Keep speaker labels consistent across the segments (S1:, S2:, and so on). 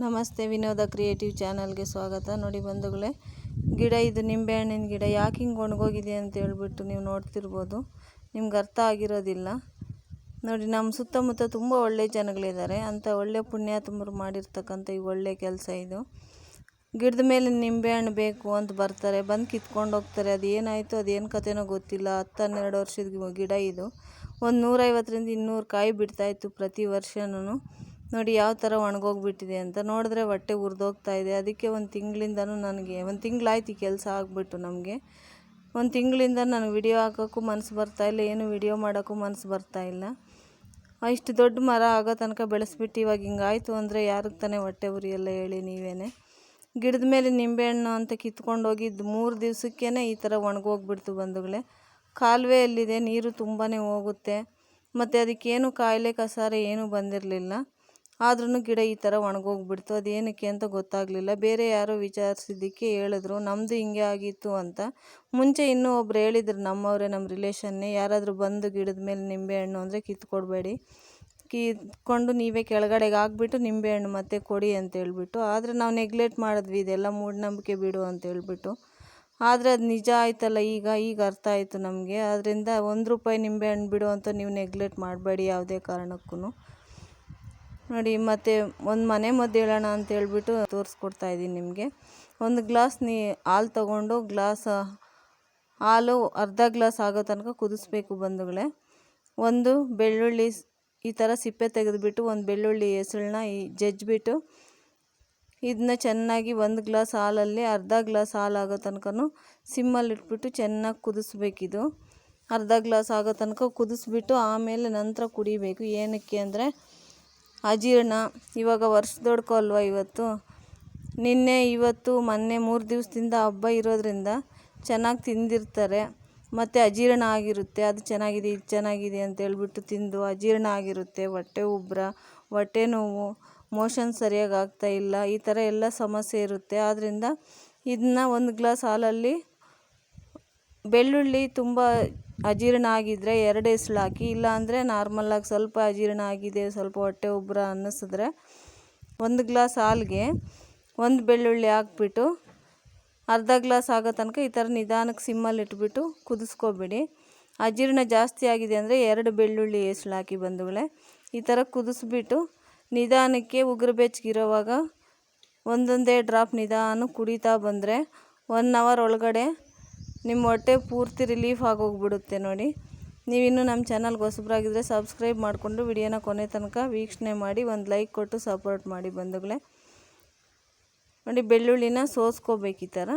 S1: ನಮಸ್ತೆ, ವಿನೋದ ಕ್ರಿಯೇಟಿವ್ ಚಾನಲ್ಗೆ ಸ್ವಾಗತ. ನೋಡಿ ಬಂಧುಗಳೇ, ಗಿಡ ಇದು ನಿಂಬೆಹಣ್ಣಿನ ಗಿಡ. ಯಾಕೆ ಹಿಂಗೆ ಒಣಗೋಗಿದೆ ಅಂತ ಹೇಳ್ಬಿಟ್ಟು ನೀವು ನೋಡ್ತಿರ್ಬೋದು. ನಿಮ್ಗೆ ಅರ್ಥ ಆಗಿರೋದಿಲ್ಲ. ನೋಡಿ, ನಮ್ಮ ಸುತ್ತಮುತ್ತ ತುಂಬ ಒಳ್ಳೆ ಜನಗಳಿದ್ದಾರೆ. ಅಂಥ ಒಳ್ಳೆ ಪುಣ್ಯಾತ್ಮರು ಮಾಡಿರ್ತಕ್ಕಂಥ ಈ ಒಳ್ಳೆ ಕೆಲಸ ಇದು. ಗಿಡದ ಮೇಲೆ ನಿಂಬೆಹಣ್ಣು ಬೇಕು ಅಂತ ಬರ್ತಾರೆ, ಬಂದು ಕಿತ್ಕೊಂಡು ಹೋಗ್ತಾರೆ. ಅದು ಏನಾಯಿತು, ಅದೇನು ಕಥೆನೋ ಗೊತ್ತಿಲ್ಲ. 10-12 ವರ್ಷದ ಗಿಡ ಇದು. ಒಂದು 150ರಿಂದ 200 ಕಾಯಿ ಬಿಡ್ತಾಯಿತ್ತು ಪ್ರತಿ ವರ್ಷನೂ. ನೋಡಿ ಯಾವ ಥರ ಒಣಗೋಗ್ಬಿಟ್ಟಿದೆ ಅಂತ. ನೋಡಿದ್ರೆ ಹೊಟ್ಟೆ ಉರಿದೋಗ್ತಾ ಇದೆ. ಅದಕ್ಕೆ ಒಂದು ತಿಂಗಳಿಂದನೂ ನನಗೆ ಒಂದು ತಿಂಗಳಾಯ್ತು ಈ ಕೆಲಸ ಆಗಿಬಿಟ್ಟು. ನಮಗೆ ಒಂದು ತಿಂಗಳಿಂದ ನನಗೆ ವಿಡಿಯೋ ಹಾಕೋಕ್ಕೂ ಮನಸ್ಸು ಬರ್ತಾಯಿಲ್ಲ, ಏನು ವಿಡಿಯೋ ಮಾಡೋಕ್ಕೂ ಮನಸ್ಸು ಬರ್ತಾಯಿಲ್ಲ. ಇಷ್ಟು ದೊಡ್ಡ ಮರ ಆಗೋ ತನಕ ಬೆಳೆಸ್ಬಿಟ್ಟು ಇವಾಗ ಹಿಂಗಾಯ್ತು ಅಂದರೆ ಯಾರಿಗೆ ತಾನೇ ಹೊಟ್ಟೆ ಉರಿಯಲ್ಲ ಹೇಳಿ ನೀವೇ. ಗಿಡದ ಮೇಲೆ ನಿಂಬೆಹಣ್ಣು ಅಂತ ಕಿತ್ಕೊಂಡು ಹೋಗಿದ್ದು 3 ದಿವಸಕ್ಕೇ ಈ ಥರ ಒಣಗೋಗ್ಬಿಡ್ತು ಬಂಧುಗಳೇ. ಕಾಲುವೆಯಲ್ಲಿದೆ, ನೀರು ತುಂಬಾ ಹೋಗುತ್ತೆ. ಮತ್ತು ಅದಕ್ಕೇನು ಕಾಯಿಲೆ ಕಸಾರೆ ಏನೂ ಬಂದಿರಲಿಲ್ಲ. ಆದ್ರೂ ಗಿಡ ಈ ಥರ ಒಣಗೋಗ್ಬಿಡ್ತು. ಅದೇನಕ್ಕೆ ಅಂತ ಗೊತ್ತಾಗಲಿಲ್ಲ. ಬೇರೆ ಯಾರೋ ವಿಚಾರಿಸಿದ್ದಕ್ಕೆ ಹೇಳಿದ್ರು ನಮ್ಮದು ಹಿಂಗೆ ಆಗಿತ್ತು ಅಂತ. ಮುಂಚೆ ಇನ್ನೂ ಒಬ್ರು ಹೇಳಿದ್ರು, ನಮ್ಮವರೇ, ನಮ್ಮ ರಿಲೇಷನ್ನೇ. ಯಾರಾದರೂ ಬಂದು ಗಿಡದ ಮೇಲೆ ನಿಂಬೆಹಣ್ಣು ಅಂದರೆ ಕಿತ್ಕೊಡ್ಬೇಡಿ, ಕಿತ್ಕೊಂಡು ನೀವೇ ಕೆಳಗಡೆಗೆ ಹಾಕ್ಬಿಟ್ಟು ನಿಂಬೆಹಣ್ಣು ಮತ್ತೆ ಕೊಡಿ ಅಂತ ಹೇಳ್ಬಿಟ್ಟು. ಆದರೆ ನಾವು ನೆಗ್ಲೆಕ್ಟ್ ಮಾಡಿದ್ವಿ, ಇದೆಲ್ಲ ಮೂಢನಂಬಿಕೆ ಬಿಡು ಅಂತ ಹೇಳ್ಬಿಟ್ಟು. ಆದರೆ ಅದು ನಿಜ ಆಯ್ತಲ್ಲ ಈಗ ಅರ್ಥ ಆಯಿತು ನಮಗೆ. ಅದರಿಂದ ₹1 ನಿಂಬೆಹಣ್ಣು ಬಿಡು ಅಂತ ನೀವು ನೆಗ್ಲೆಕ್ಟ್ ಮಾಡಬೇಡಿ ಯಾವುದೇ ಕಾರಣಕ್ಕೂ. ನೋಡಿ, ಮತ್ತು ಒಂದು ಮನೆ ಮದ್ದು ಹೇಳೋಣ ಅಂತ ಹೇಳ್ಬಿಟ್ಟು ತೋರಿಸ್ಕೊಡ್ತಾ ಇದ್ದೀನಿ ನಿಮಗೆ. ಒಂದು ಗ್ಲಾಸ್ ಹಾಲು ತೊಗೊಂಡು ಹಾಲು ಅರ್ಧ ಗ್ಲಾಸ್ ಆಗೋ ತನಕ ಕುದಿಸ್ಬೇಕು ಬಂಧುಗಳೇ. ಒಂದು ಬೆಳ್ಳುಳ್ಳಿ ಈ ಥರ ಸಿಪ್ಪೆ ತೆಗೆದುಬಿಟ್ಟು ಒಂದು ಬೆಳ್ಳುಳ್ಳಿ ಹೆಸಳನ್ನ ಜಜ್ಜಿಬಿಟ್ಟು ಇದನ್ನ ಚೆನ್ನಾಗಿ 1 ಗ್ಲಾಸ್ ಹಾಲಲ್ಲಿ ಅರ್ಧ ಗ್ಲಾಸ್ ಹಾಲು ಆಗೋ ತನಕ ಸಿಮ್ಮಲ್ಲಿ ಇಟ್ಬಿಟ್ಟು ಚೆನ್ನಾಗಿ ಕುದಿಸ್ಬೇಕಿದು. ಅರ್ಧ ಗ್ಲಾಸ್ ಆಗೋ ತನಕ ಕುದಿಸ್ಬಿಟ್ಟು ಆಮೇಲೆ ನಂತರ ಕುಡಿಬೇಕು. ಏನಕ್ಕೆ ಅಂದರೆ ಅಜೀರ್ಣ. ಇವಾಗ ವರ್ಷದೊಡ್ಕೋ ಅಲ್ವ ಇವತ್ತು, ನಿನ್ನೆ ಇವತ್ತು ಮೊನ್ನೆ 3 ದಿವಸದಿಂದ ಹಬ್ಬ ಇರೋದ್ರಿಂದ ಚೆನ್ನಾಗಿ ತಿಂದಿರ್ತಾರೆ. ಮತ್ತು ಅಜೀರ್ಣ ಆಗಿರುತ್ತೆ. ಅದು ಚೆನ್ನಾಗಿದೆ ಇದು ಚೆನ್ನಾಗಿದೆ ಅಂತ ಹೇಳ್ಬಿಟ್ಟು ತಿಂದು ಅಜೀರ್ಣ ಆಗಿರುತ್ತೆ. ಹೊಟ್ಟೆ ಉಬ್ಬರ, ಹೊಟ್ಟೆ ನೋವು, ಮೋಷನ್ ಸರಿಯಾಗಿ ಆಗ್ತಾಯಿಲ್ಲ, ಈ ಥರ ಎಲ್ಲ ಸಮಸ್ಯೆ ಇರುತ್ತೆ. ಆದ್ದರಿಂದ ಇದನ್ನ 1 ಗ್ಲಾಸ್ ಹಾಲಲ್ಲಿ ಬೆಳ್ಳುಳ್ಳಿ ತುಂಬ ಅಜೀರ್ಣ ಆಗಿದ್ದರೆ 2 ಹೆಸಳು ಹಾಕಿ, ಇಲ್ಲಾಂದರೆ ನಾರ್ಮಲಾಗಿ ಸ್ವಲ್ಪ ಅಜೀರ್ಣ ಆಗಿದೆ, ಸ್ವಲ್ಪ ಹೊಟ್ಟೆ ಉಬ್ಬರ ಅನ್ನಿಸಿದ್ರೆ 1 ಗ್ಲಾಸ್ ಹಾಲಿಗೆ 1 ಬೆಳ್ಳುಳ್ಳಿ ಹಾಕ್ಬಿಟ್ಟು ಅರ್ಧ ಗ್ಲಾಸ್ ಆಗೋ ತನಕ ಈ ಥರ ನಿಧಾನಕ್ಕೆ ಸಿಮ್ಮಲ್ಲಿ ಇಟ್ಬಿಟ್ಟು ಕುದಿಸ್ಕೊಬೇಡಿ. ಅಜೀರ್ಣ ಜಾಸ್ತಿ ಆಗಿದೆ ಅಂದರೆ 2 ಬೆಳ್ಳುಳ್ಳಿ ಹೆಸಳು ಹಾಕಿ ಬಂಧುಗಳೇ. ಈ ಥರ ಕುದಿಸ್ಬಿಟ್ಟು ನಿಧಾನಕ್ಕೆ ಉಗುರು ಬೆಚ್ಚಗಿರೋವಾಗ ಒಂದೊಂದೇ ಡ್ರಾಪ್ ನಿಧಾನ ಕುಡಿತಾ ಬಂದರೆ 1 ಅವರ್ ಒಳಗಡೆ ನಿಮ್ಮ ಹೊಟ್ಟೆ ಪೂರ್ತಿ ರಿಲೀಫ್ ಆಗೋಗ್ಬಿಡುತ್ತೆ. ನೋಡಿ, ನೀವಿನ್ನೂ ನಮ್ಮ ಚಾನಲ್ಗೆ ಹೊಸಬರಾಗಿದ್ದರೆ ಸಬ್ಸ್ಕ್ರೈಬ್ ಮಾಡಿಕೊಂಡು ವಿಡಿಯೋನ ಕೊನೆ ತನಕ ವೀಕ್ಷಣೆ ಮಾಡಿ, ಒಂದು ಲೈಕ್ ಕೊಟ್ಟು ಸಪೋರ್ಟ್ ಮಾಡಿ ಬಂಧುಗಳೇ. ನೋಡಿ, ಬೆಳ್ಳುಳ್ಳಿನ ಸೋಸ್ಕೋಬೇಕು ಈ ಥರ,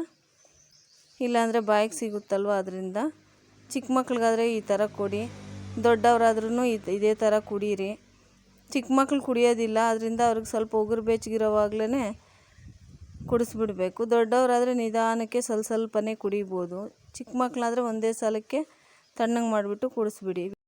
S1: ಇಲ್ಲಾಂದರೆ ಬಾಯಿಗೆ ಸಿಗುತ್ತಲ್ವ ಅದರಿಂದ. ಚಿಕ್ಕ ಮಕ್ಳಿಗಾದರೆ ಈ ಥರ ಕೊಡಿ, ದೊಡ್ಡವರಾದ್ರೂ ಇದೇ ಥರ ಕುಡೀರಿ. ಚಿಕ್ಕ ಮಕ್ಳು ಕುಡಿಯೋದಿಲ್ಲ, ಅದರಿಂದ ಅವ್ರಿಗೆ ಸ್ವಲ್ಪ ಉಗುರು ಬೆಚ್ಚಗಿರೋವಾಗಲೇ ಕುಡಿಸ್ಬಿಡ್ಬೇಕು. ದೊಡ್ಡವರಾದರೆ ನಿಧಾನಕ್ಕೆ ಸ್ವಲ್ಪನೇ ಕುಡಿಬೋದು. ಚಿಕ್ಕ ಮಕ್ಕಳಾದರೆ ಒಂದೇ ಸಲಕ್ಕೆ ತಣ್ಣಗೆ ಮಾಡಿಬಿಟ್ಟು ಕುಡಿಸ್ಬಿಡಿ.